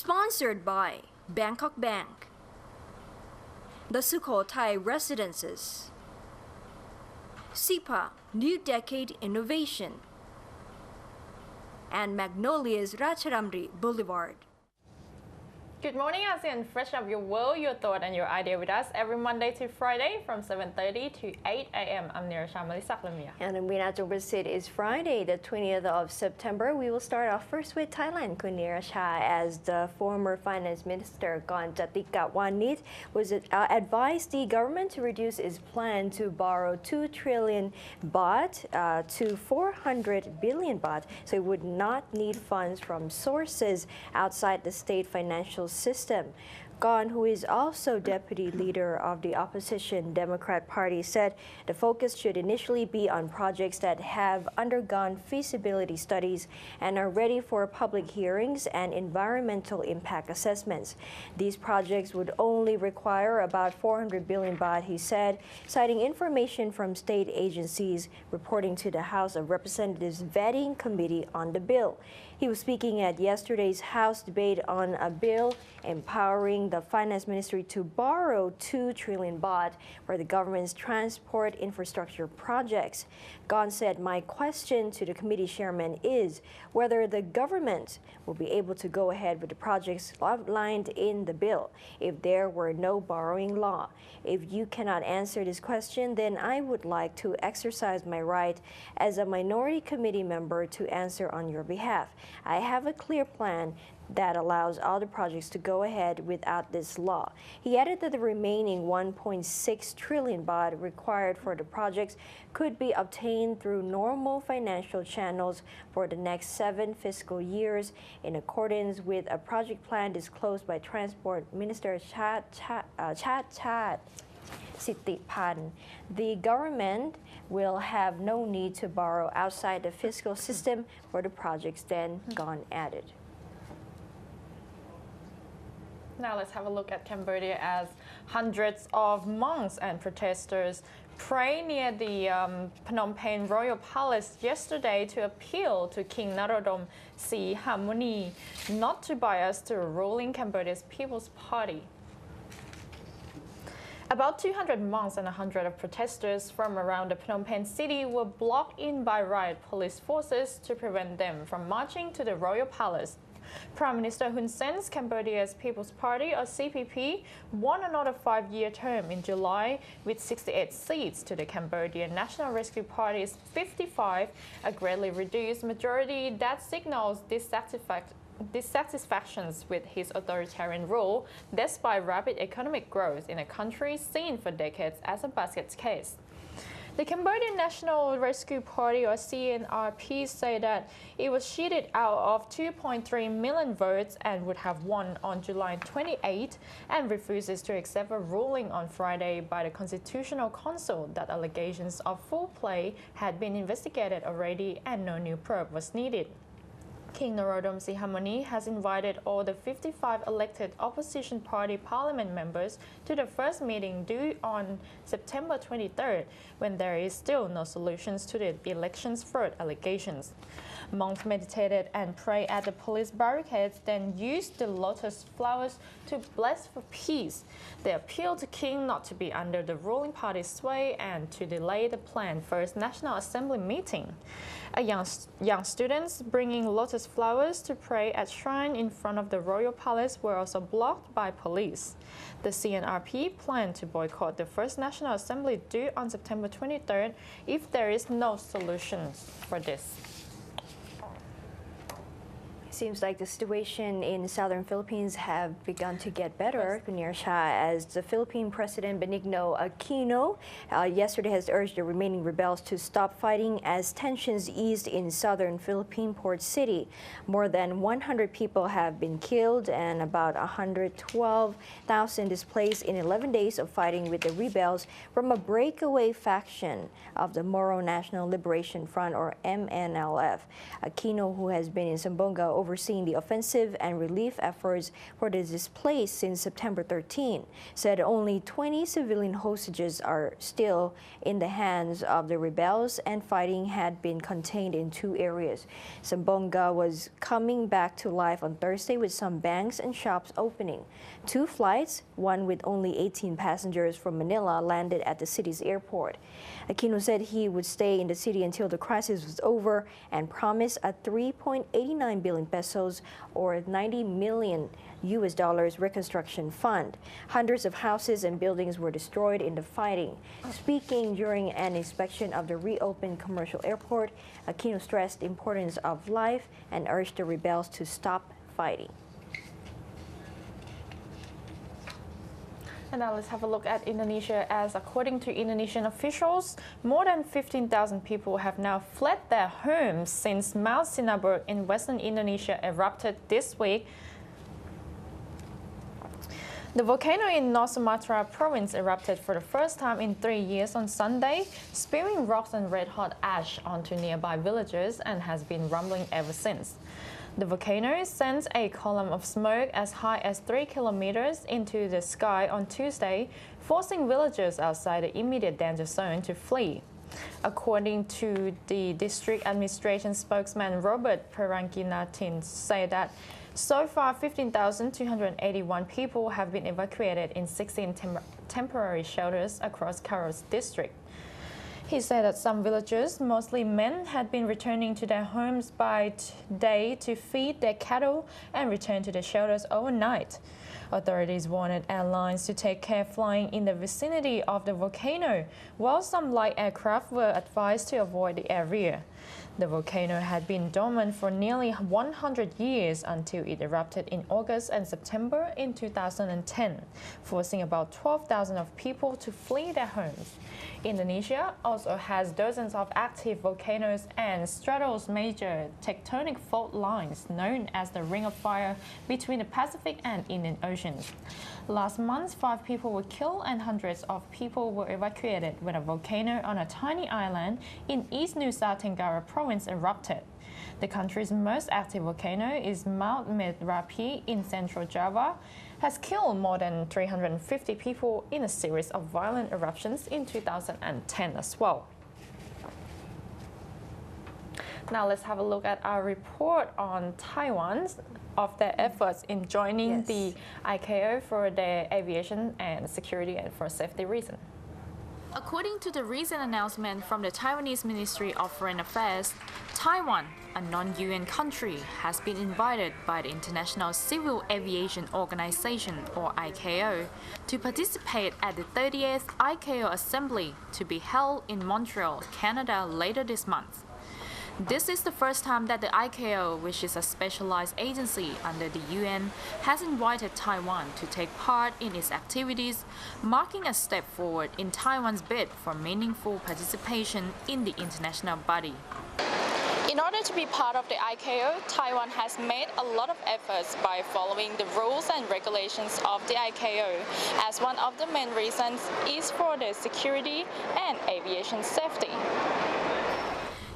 Sponsored by Bangkok Bank, the Sukhothai Residences, SIPA New Decade Innovation, and Magnolia's Ratcharamri Boulevard. Good morning, ASEAN. Fresh up your world, your thought, and your idea with us every Monday to Friday from 7:30 to 8 a.m. I'm Nirasha Malisaklamia. And in It is Friday, the 20th of September. We will start off first with Thailand, Kunirasha, as the former Finance Minister Gonjatika Wanit was advised the government to reduce its plan to borrow 2 trillion baht to 400 billion baht, so it would not need funds from sources outside the state financial system. Gon, who is also deputy leader of the opposition Democrat Party, said the focus should initially be on projects that have undergone feasibility studies and are ready for public hearings and environmental impact assessments. These projects would only require about 400 billion baht, he said, citing information from state agencies reporting to the House of Representatives vetting committee on the bill. He was speaking at yesterday's House debate on a bill empowering the Finance Ministry to borrow 2 trillion baht for the government's transport infrastructure projects. Gon said, "My question to the committee chairman is whether the government will be able to go ahead with the projects outlined in the bill if there were no borrowing law. If you cannot answer this question, then I would like to exercise my right as a minority committee member to answer on your behalf. I have a clear plan that allows all the projects to go ahead without this law." He added that the remaining 1.6 trillion baht required for the projects could be obtained through normal financial channels for the next 7 fiscal years in accordance with a project plan disclosed by Transport Minister Chat Sitipan. The government will have no need to borrow outside the fiscal system for the projects, then Gon added. Now let's have a look at Cambodia as hundreds of monks and protesters pray near the Phnom Penh Royal Palace yesterday to appeal to King Norodom Sihamoni not to bias to ruling Cambodia's People's Party. About 200 monks and 100 of protesters from around the Phnom Penh city were blocked in by riot police forces to prevent them from marching to the royal palace. Prime Minister Hun Sen's Cambodia's People's Party, or CPP, won another 5-year term in July with 68 seats to the Cambodian National Rescue Party's 55, a greatly reduced majority that signals dissatisfactions with his authoritarian rule, despite rapid economic growth in a country seen for decades as a basket case. The Cambodian National Rescue Party, or CNRP, say that it was cheated out of 2.3 million votes and would have won on July 28 and refuses to accept a ruling on Friday by the Constitutional Council that allegations of foul play had been investigated already and no new probe was needed. King Norodom Sihamoni has invited all the 55 elected opposition party parliament members to the first meeting due on September 23rd, when there is still no solutions to the election's fraud allegations. Monks meditated and prayed at the police barricades, then used the lotus flowers to bless for peace. They appealed to King not to be under the ruling party's sway and to delay the planned first National Assembly meeting. Young students bringing lotus flowers to pray at shrine in front of the royal palace were also blocked by police. The CNRP plan to boycott the first National Assembly due on September 23rd if there is no solution for this. Seems like the situation in southern Philippines have begun to get better, Kunyasha, as the Philippine President Benigno Aquino yesterday has urged the remaining rebels to stop fighting as tensions eased in southern Philippine port city. More than 100 people have been killed and about 112,000 displaced in 11 days of fighting with the rebels from a breakaway faction of the Moro National Liberation Front, or MNLF. Aquino, who has been in Zamboanga over overseeing the offensive and relief efforts for the displaced since September 13, said only 20 civilian hostages are still in the hands of the rebels and fighting had been contained in 2 areas. Zamboanga was coming back to life on Thursday with some banks and shops opening. 2 flights, one with only 18 passengers from Manila, landed at the city's airport. Aquino said he would stay in the city until the crisis was over and promised a 3.89 billion pesos or $90 million reconstruction fund. Hundreds of houses and buildings were destroyed in the fighting. Speaking during an inspection of the reopened commercial airport, Aquino stressed the importance of life and urged the rebels to stop fighting. And now let's have a look at Indonesia, as according to Indonesian officials, more than 15,000 people have now fled their homes since Mount Sinabung in western Indonesia erupted this week. The volcano in North Sumatra province erupted for the first time in 3 years on Sunday, spewing rocks and red-hot ash onto nearby villages and has been rumbling ever since. The volcano sent a column of smoke as high as 3 kilometers into the sky on Tuesday, forcing villagers outside the immediate danger zone to flee. According to the district administration spokesman Robert Perangkinathin, said that so far 15,281 people have been evacuated in 16 temporary shelters across Karos district. He said that some villagers, mostly men, had been returning to their homes by day to feed their cattle and return to the shelters overnight. Authorities warned airlines to take care flying in the vicinity of the volcano, while some light aircraft were advised to avoid the area. The volcano had been dormant for nearly 100 years until it erupted in August and September in 2010, forcing about 12,000 of people to flee their homes. Indonesia also has dozens of active volcanoes and straddles major tectonic fault lines known as the Ring of Fire between the Pacific and Indian Oceans. Last month, 5 people were killed and hundreds of people were evacuated when a volcano on a tiny island in East Nusa Tenggara province erupted. The country's most active volcano is Mount Merapi in central Java, has killed more than 350 people in a series of violent eruptions in 2010 as well. Now let's have a look at our report on Taiwan of their efforts in joining the ICAO for their aviation and security and for safety reasons. According to the recent announcement from the Taiwanese Ministry of Foreign Affairs, Taiwan, a non-UN country, has been invited by the International Civil Aviation Organization, or ICAO, to participate at the 30th ICAO Assembly to be held in Montreal, Canada later this month. This is the first time that the ICAO, which is a specialized agency under the UN, has invited Taiwan to take part in its activities, marking a step forward in Taiwan's bid for meaningful participation in the international body. In order to be part of the ICAO, Taiwan has made a lot of efforts by following the rules and regulations of the ICAO, as one of the main reasons is for the security and aviation safety.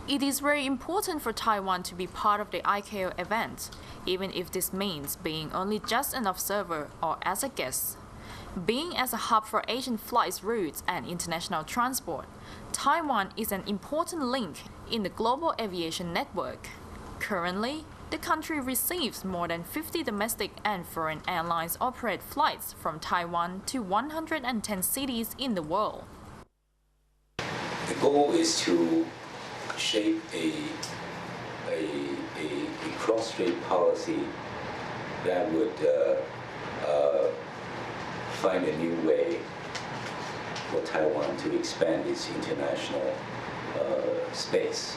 It is very important for Taiwan to be part of the ICAO event, even if this means being only just an observer or as a guest. Being as a hub for Asian flights routes and international transport, Taiwan is an important link in the global aviation network. Currently, the country receives more than 50 domestic and foreign airlines operate flights from Taiwan to 110 cities in the world. The goal is to shape a cross-strait policy that would find a new way for Taiwan to expand its international space.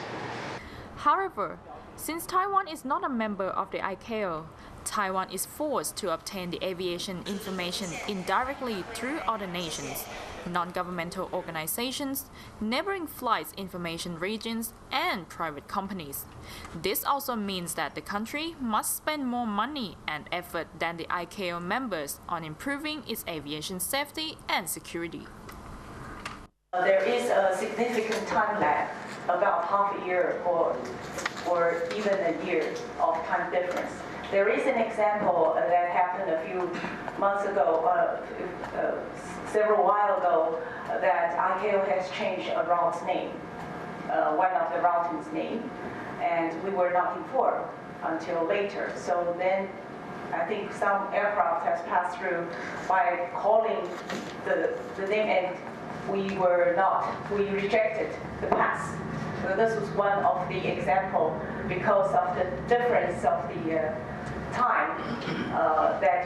However, since Taiwan is not a member of the ICAO, Taiwan is forced to obtain the aviation information indirectly through other nations, non-governmental organizations, neighboring flights information regions, and private companies. This also means that the country must spend more money and effort than the ICAO members on improving its aviation safety and security. There is a significant time lag, about half a year or or even a year of time difference. There is an example that happened a few months ago, several while ago, that ICAO has changed a route's name, one of the routing's name, and we were not informed until later. So then I think some aircraft has passed through by calling the name, and we rejected the pass. So this was one of the example because of the difference of the time that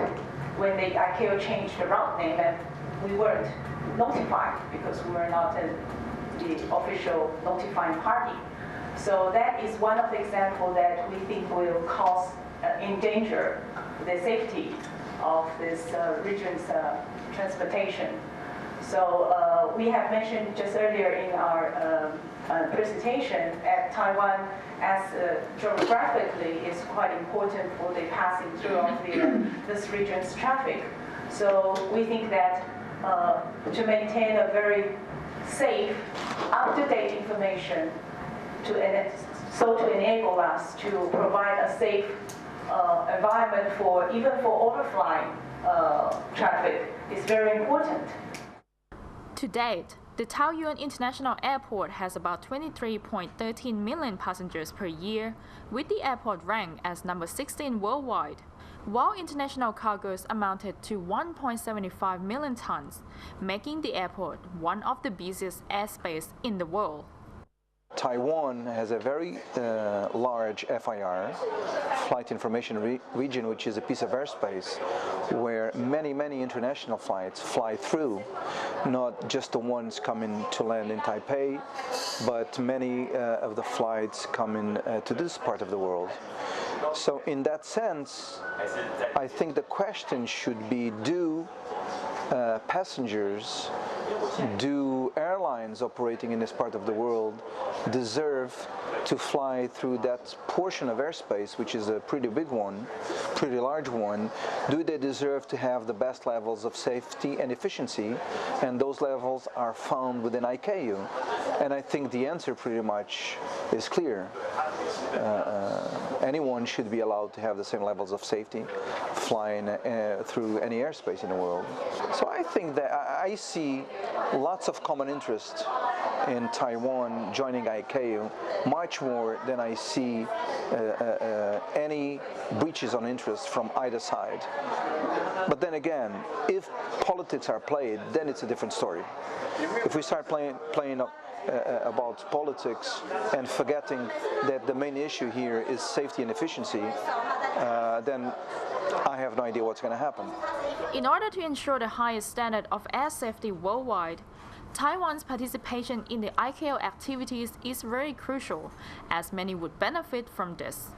when the ICAO changed the route name, and we weren't notified because we were not the official notifying party. So that is one of the examples that we think will cause endanger the safety of this region's transportation. So we have mentioned just earlier in our presentation at Taiwan, as geographically is quite important for the passing through of this region's traffic. So we think that to maintain a very safe, up-to-date information, to enable us to provide a safe environment even for overflying traffic is very important. To date, the Taoyuan International Airport has about 23.13 million passengers per year, with the airport ranked as number 16 worldwide, while international cargoes amounted to 1.75 million tons, making the airport one of the busiest airspace in the world. Taiwan has a very large FIR, Flight Information Region, which is a piece of airspace where many international flights fly through, not just the ones coming to land in Taipei, but many of the flights coming to this part of the world. So in that sense, I think the question should be, do passengers, do airlines operating in this part of the world deserve to fly through that portion of airspace, which is a pretty big one, pretty large one? Do they deserve to have the best levels of safety and efficiency? And those levels are found within ICAO. And I think the answer pretty much is clear. Anyone should be allowed to have the same levels of safety flying through any airspace in the world. So I think that I see lots of common interest in Taiwan joining ICAO, much more than I see any breaches on interest from either side. But then again, if politics are played, then it's a different story. If we start playing about politics and forgetting that the main issue here is safety and efficiency, then I have no idea what's going to happen. In order to ensure the highest standard of air safety worldwide, Taiwan's participation in the ICAO activities is very crucial, as many would benefit from this.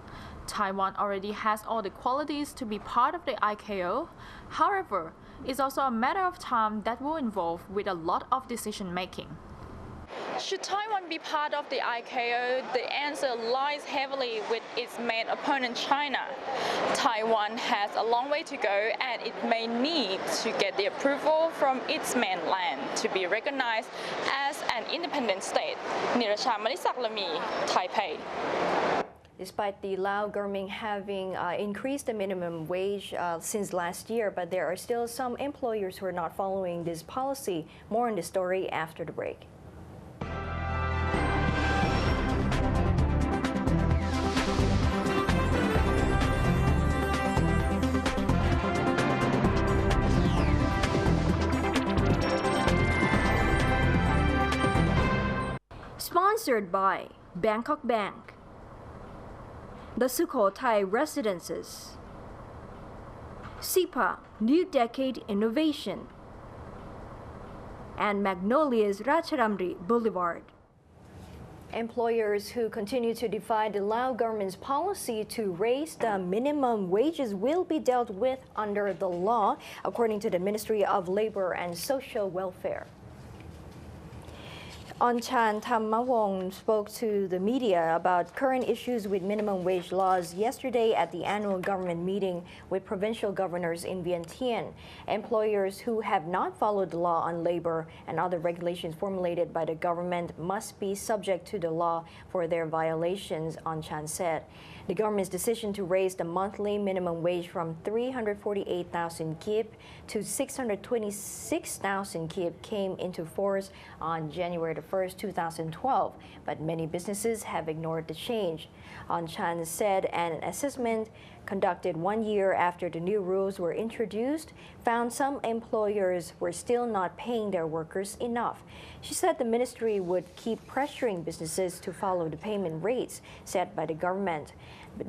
Taiwan already has all the qualities to be part of the ICAO. However, it's also a matter of time that will involve with a lot of decision making. Should Taiwan be part of the ICAO, the answer lies heavily with its main opponent, China. Taiwan has a long way to go, and it may need to get the approval from its mainland to be recognized as an independent state. Nirasha Malisaklami, Taipei. Despite the Lao government having increased the minimum wage since last year, but there are still some employers who are not following this policy. More on the story after the break. Sponsored by Bangkok Bank, the Sukhothai Residences, SIPA New Decade Innovation, and Magnolia's Ratcharamri Boulevard. Employers who continue to defy the Lao government's policy to raise the minimum wages will be dealt with under the law, according to the Ministry of Labor and Social Welfare. Onchan Thammawong spoke to the media about current issues with minimum wage laws yesterday at the annual government meeting with provincial governors in Vientiane. Employers who have not followed the law on labor and other regulations formulated by the government must be subject to the law for their violations, Onchan said. The government's decision to raise the monthly minimum wage from 348,000 kip to 626,000 kip came into force on January 1st, 2012, but many businesses have ignored the change. Onchan said an assessment conducted 1 year after the new rules were introduced found some employers were still not paying their workers enough. She said the ministry would keep pressuring businesses to follow the payment rates set by the government.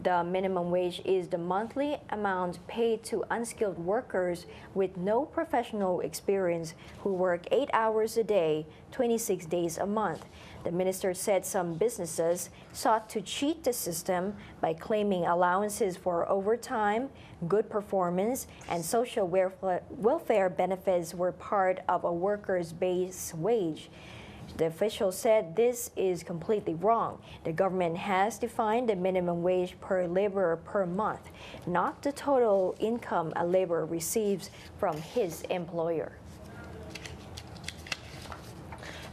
The minimum wage is the monthly amount paid to unskilled workers with no professional experience who work 8 hours a day, 26 days a month. The minister said some businesses sought to cheat the system by claiming allowances for overtime, good performance, and social welfare benefits were part of a worker's base wage. The official said this is completely wrong. The government has defined the minimum wage per laborer per month, not the total income a laborer receives from his employer.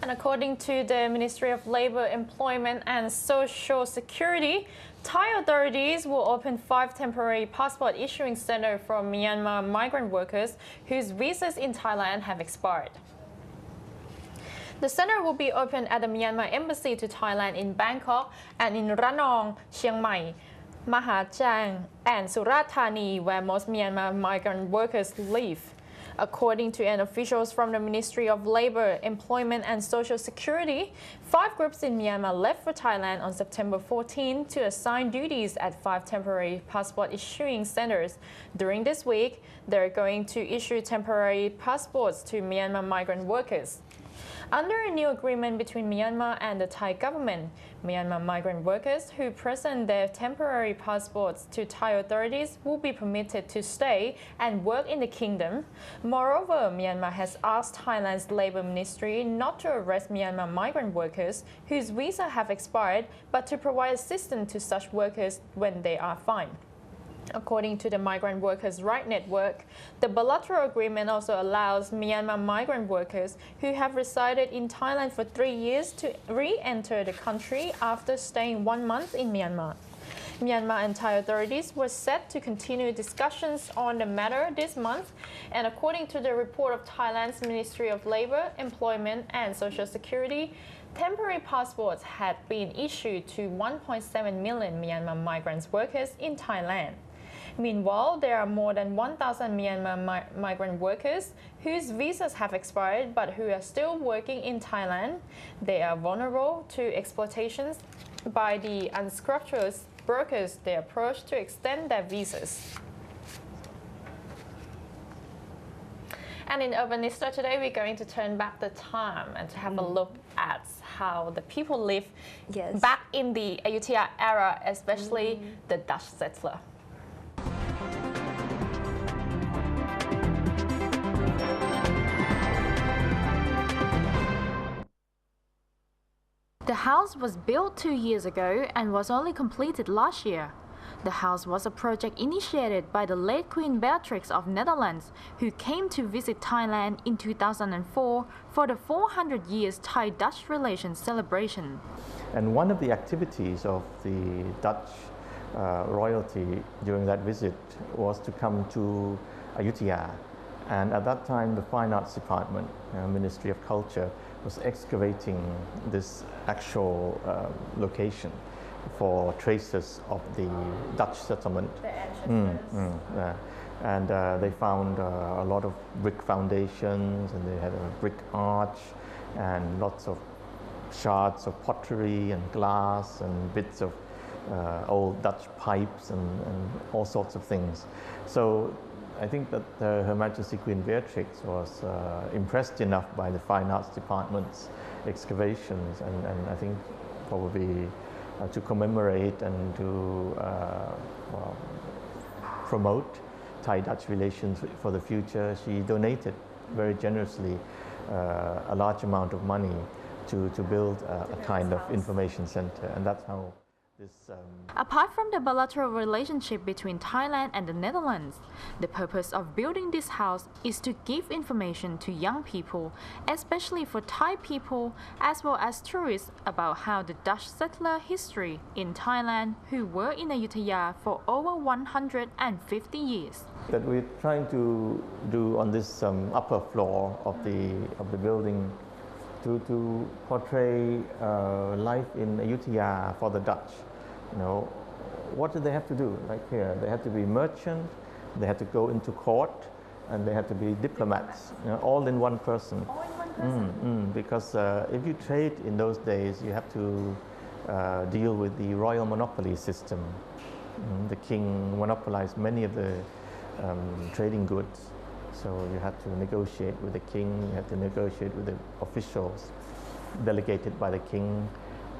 And according to the Ministry of Labour, Employment and Social Security, Thai authorities will open 5 temporary passport issuing centres for Myanmar migrant workers whose visas in Thailand have expired. The centre will be open at the Myanmar Embassy to Thailand in Bangkok and in Ranong, Chiang Mai, Mahachang and Surat Thani, where most Myanmar migrant workers live. According to an officials from the Ministry of Labour, Employment and Social Security, 5 groups in Myanmar left for Thailand on September 14 to assign duties at 5 temporary passport issuing centres. During this week, they're going to issue temporary passports to Myanmar migrant workers. Under a new agreement between Myanmar and the Thai government, Myanmar migrant workers who present their temporary passports to Thai authorities will be permitted to stay and work in the kingdom. Moreover, Myanmar has asked Thailand's Labour Ministry not to arrest Myanmar migrant workers whose visas have expired, but to provide assistance to such workers when they are fined. According to the Migrant Workers' Rights Network, the bilateral agreement also allows Myanmar migrant workers who have resided in Thailand for 3 years to re-enter the country after staying 1 month in Myanmar. Myanmar and Thai authorities were set to continue discussions on the matter this month, and according to the report of Thailand's Ministry of Labour, Employment and Social Security, temporary passports had been issued to 1.7 million Myanmar migrant workers in Thailand. Meanwhile, there are more than 1,000 Myanmar migrant workers whose visas have expired but who are still working in Thailand. They are vulnerable to exploitations by the unscrupulous brokers they approach to extend their visas. And in Urbanista today, we're going to turn back the time and to have a look at how the people live back in the Ayutthaya era, especially the Dutch settler. The house was built 2 years ago and was only completed last year. The house was a project initiated by the late Queen Beatrix of Netherlands, who came to visit Thailand in 2004 for the 400 years Thai-Dutch relations celebration. And one of the activities of the Dutch royalty during that visit was to come to Ayutthaya. And at that time, the Fine Arts Department, Ministry of Culture, was excavating this actual location for traces of the Dutch settlement. The ancient And they found a lot of brick foundations, and they had a brick arch and lots of shards of pottery and glass and bits of old Dutch pipes and all sorts of things. So I think that Her Majesty Queen Beatrix was impressed enough by the Fine Arts Department's excavations, and I think probably to commemorate and to promote Thai-Dutch relations for the future, she donated very generously a large amount of money to build a kind of information center, and that's how this. Apart from the bilateral relationship between Thailand and the Netherlands, the purpose of building this house is to give information to young people, especially for Thai people, as well as tourists, about how the Dutch settler history in Thailand, who were in Ayutthaya for over 150 years. That we're trying to do on this upper floor of the building to portray life in Ayutthaya for the Dutch. You know, what did they have to do? Like here, they had to be merchants, they had to go into court, and they had to be diplomats, you know, all in one person. All in one person? Because if you trade in those days, you have to deal with the royal monopoly system. The king monopolized many of the trading goods, so you had to negotiate with the king, you had to negotiate with the officials delegated by the king.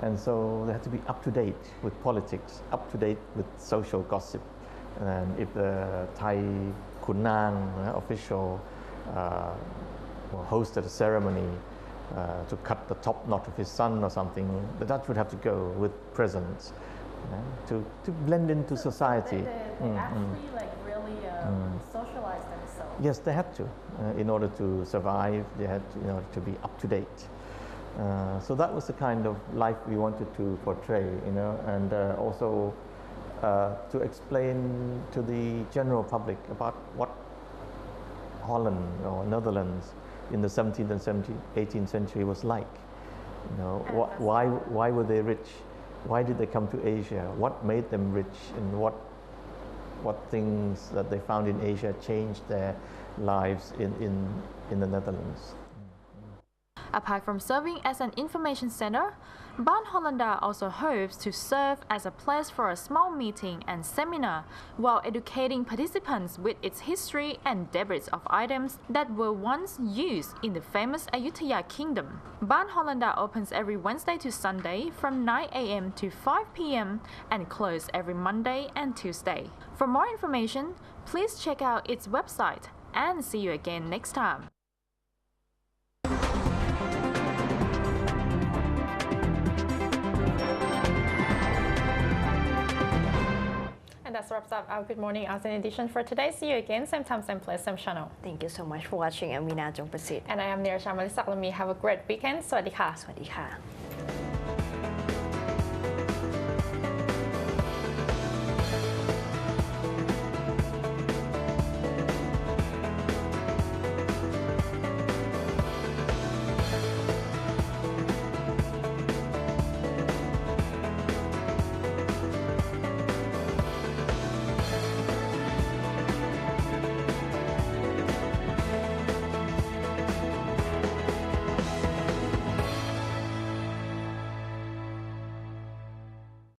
And so they had to be up to date with politics, up to date with social gossip. And if the Thai Kunang official hosted a ceremony to cut the top knot of his son or something, the Dutch would have to go with presents to blend into society. They actually like really socialize themselves. Yes, they had to. In order to survive, they had to, in order to be up to date. So that was the kind of life we wanted to portray, you know, and also to explain to the general public about what Holland or Netherlands in the 17th and 18th century was like. You know, why were they rich? Why did they come to Asia? What made them rich, and what things that they found in Asia changed their lives in the Netherlands. Apart from serving as an information center, Baan Hollanda also hopes to serve as a place for a small meeting and seminar while educating participants with its history and debits of items that were once used in the famous Ayutthaya Kingdom. Baan Hollanda opens every Wednesday to Sunday from 9 a.m. to 5 p.m. and closes every Monday and Tuesday. For more information, please check out its website, and see you again next time. And that wraps up our Good Morning ASEAN edition for today. See you again, same time, same place, same channel. Thank you so much for watching. I'm Mina Jongprasit. And I am Neeraj Amalisak. Let me have a great weekend. สวัสดีค่ะ สวัสดีค่ะ